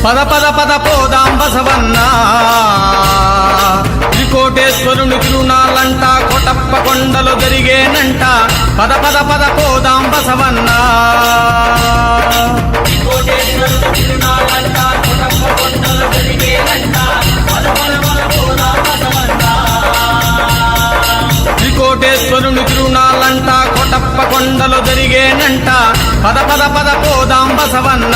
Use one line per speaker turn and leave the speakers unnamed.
పద పద పద పోదాం బసవన్న త్రికోటేశ్వరుని తిరునాళ్ళంట కొటప్ప కొండలు జరిగేనంట పద పద పద పోదాం బసవన్న
త్రికోటేశ్వరుని తిరునాళ్ళంట కొటప్ప కొండలు జరిగేనంట పద పద పద పోదాం బసవన్న
త్రికోటేశ్వరుని తిరునాళ్ళంట కొటప్ప కొండలు జరిగేనంట పద పద పద పోదాం బసవన్న